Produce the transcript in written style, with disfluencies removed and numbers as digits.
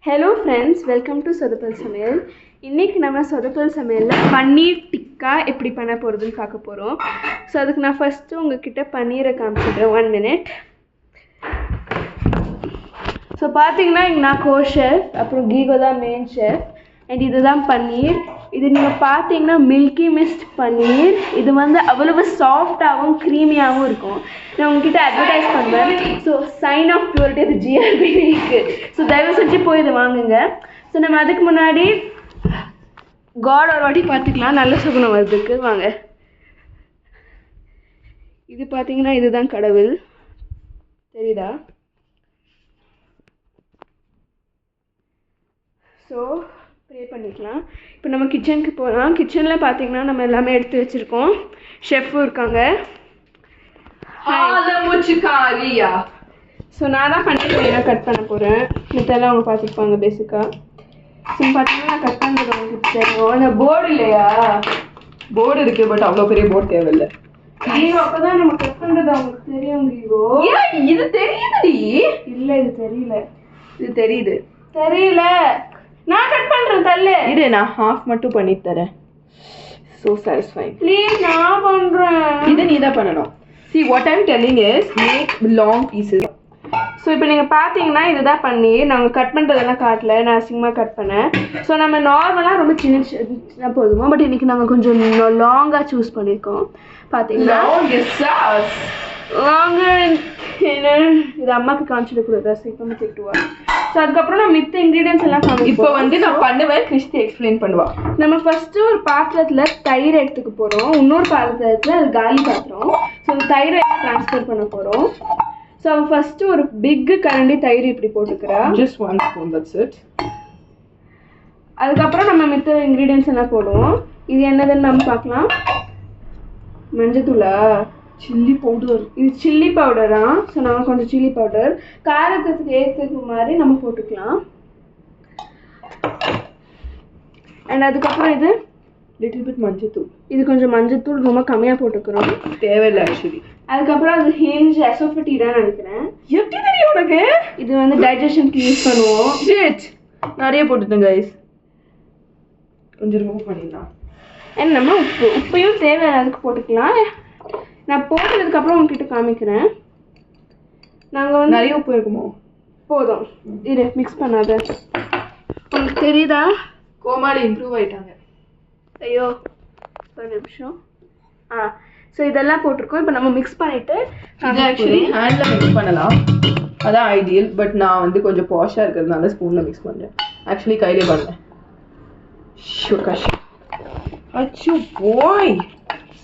Hello friends, welcome to Sodapal Samayal. இன்னைக்கு நம்ம சொதப்பல் சமையல்ல பன்னீர் டிக்கா எப்படி பண்ண போறதுன்னு பார்க்க போறோம். சோ அதுக்கு நான் ஃபர்ஸ்ட் உங்ககிட்ட பன்னீரை காமிச்சிடுறேன் 1 minute. சோ பாத்தீங்கன்னா இங்க நான் கோ-ஷெஃப், அப்புறம் கீகோ தான் மெயின் ஷெஃப். அண்ட் இதுதான் பன்னீர். இது நீங்க பாத்தீங்கன்னா மில்கி மிஸ்ட் பன்னீர். இது வந்து அவ்வளவு சாஃப்டாகவும் க்ரீமியாகவும் இருக்கும். நான் உங்ககிட்ட அட்வர்டைஸ் பண்ணுவேன். ஸோ சைன் ஆஃப் பியூரிட்டி அது ஜிஆர்பி இருக்கு. ஸோ தயவு செஞ்சு போய் இதை வாங்குங்க. ஸோ நம்ம அதுக்கு முன்னாடி காட் ஒரு வாட்டி பார்த்துக்கலாம், நல்ல சுகுணம் வருதுக்கு வாங்க. இது பார்த்தீங்கன்னா இதுதான் கடவுள், தெரியுதா? ஸோ ப்ரே பண்ணிக்கலாம். இப்போ நம்ம கிச்சனுக்கு போகலாம். கிச்சனில் பார்த்தீங்கன்னா நம்ம எல்லாமே எடுத்து வச்சுருக்கோம். ஷெஃப்பும் இருக்காங்க. ஸோ நான் தான் பண்ணிட்டு கட் பண்ண போகிறேன். மித்தெல்லாம் அவங்க பார்த்துருப்பாங்க பேசிக்காக. ஸோ பார்த்தீங்கன்னா நான் கட் பண்ணுறது அவங்களுக்கு தெரியும். அந்த போர்டு இல்லையா? போர்டு இருக்கு, பட் அவ்வளோ பெரிய போர்டு தேவையில்லை. கீகோ அப்போதான் நம்ம கட் பண்ணுறது அவங்களுக்கு தெரியும். கீகோ இது தெரியுதுடி. இல்லை இது தெரியல. இது தெரியுது. தெரியல, நான் கட் பண்ணுறேன். தள்ளு இரு, நான் ஹாஃப் மட்டும் பண்ணி தரேன். So satisfying. ப்ளீஸ், நான் பண்ணுறேன். இதை நீ தான் பண்ணணும். See what I'm telling is make long pieces. So இப்போ நீங்கள் பார்த்தீங்கன்னா இதுதான் பன்னீர். நாங்கள் கட் பண்ணுறதெல்லாம் காட்டல, நான் அசிங்கமாக கட் பண்ணேன். ஸோ நம்ம நார்மலாக ரொம்ப சின்ன போதுமா, பட் இன்றைக்கி நாங்கள் கொஞ்சம் லாங்காக சூஸ் பண்ணியிருக்கோம். பார்த்தீங்கன்னா என்ன இது அம்மாவுக்கு காமிச்சிடக்கூடாது, சீக்கிரமாக திட்டுவா. ஸோ அதுக்கப்புறம் நான் மித்த இன்க்ரீடியன்ஸ் எல்லாம் காமிப்போம். இப்போ வந்து நான் பண்ணுவேன், கிறிஸ்டி எக்ஸ்பிளைன் பண்ணுவா. நம்ம ஃபஸ்ட்டு ஒரு பாத்திரத்தில் தயிர் எடுத்துக்க போகிறோம். இன்னொரு பாத்திரத்தில் அது காலி பாத்திரம். ஸோ அந்த தயிரை ட்ரான்ஸ்ஃபர் பண்ண போகிறோம். ஸோ அவன் ஃபஸ்ட்டு ஒரு பிக்கு கரண்டி தயிர் இப்படி போட்டுக்கிறா. Just 1 spoon, that's it. அதுக்கப்புறம் நம்ம மித்த இன்க்ரீடியன்ஸ் எல்லாம் போடுவோம். இது என்னதுன்னு நம்ம பார்க்கலாம். மஞ்சத்தூளா? Chilli powder. இது சில்லி பவுடரா? ஸோ நம்ம கொஞ்சம் சில்லி பவுடர் காரத்துக்கு ஏற்றுக்கு மாதிரி நம்ம போட்டுக்கலாம். அண்ட் அதுக்கப்புறம் இது லிட்டில் பிட் மஞ்சத்தூள். இது கொஞ்சம் மஞ்சத்தூள் ரொம்ப கம்மியாக போட்டுக்கிறோம், தேவையில்லை ஆக்சுவலி. அதுக்கப்புறம் அது ஹிஞ்ச் எசோஃபிட்டிதான் நினைக்கிறேன். எப்படி தெரியும் உனக்கு? இது வந்து டைஜஷனுக்கு யூஸ் பண்ணுவோம். ஷிட், நிறைய போட்டுட்டேன் கைஸ். கொஞ்சம் ரிமூவ் பண்ணிடலாம். அண்ட் நம்ம உப்பையும் தேவையான அதுக்கு போட்டுக்கலாம். நான் போட்டதுக்கப்புறம் உங்ககிட்ட காமிக்கிறேன். நாங்கள் வந்து நிறைய உப்பு இருக்குமோ? போதும், இரு மிக்ஸ் பண்ணாத. உங்களுக்கு தெரியுதா? கோமாளி இம்ப்ரூவ் ஆயிட்டாங்க. ஐயோ ஒரு நிமிஷம். ஸோ இதெல்லாம் போட்டிருக்கோம். இப்போ நம்ம மிக்ஸ் பண்ணிவிட்டு இது ஆக்சுவலி ஹேண்டில் மிக்ஸ் பண்ணலாம், அதான் ஐடியல். பட் நான் வந்து கொஞ்சம் பாஷாக இருக்கிறதுனால ஸ்பூனில் மிக்ஸ் பண்ணுறேன். ஆக்சுவலி கையிலே பண்ணேன். ஷுகாஷ் அச்சு போய்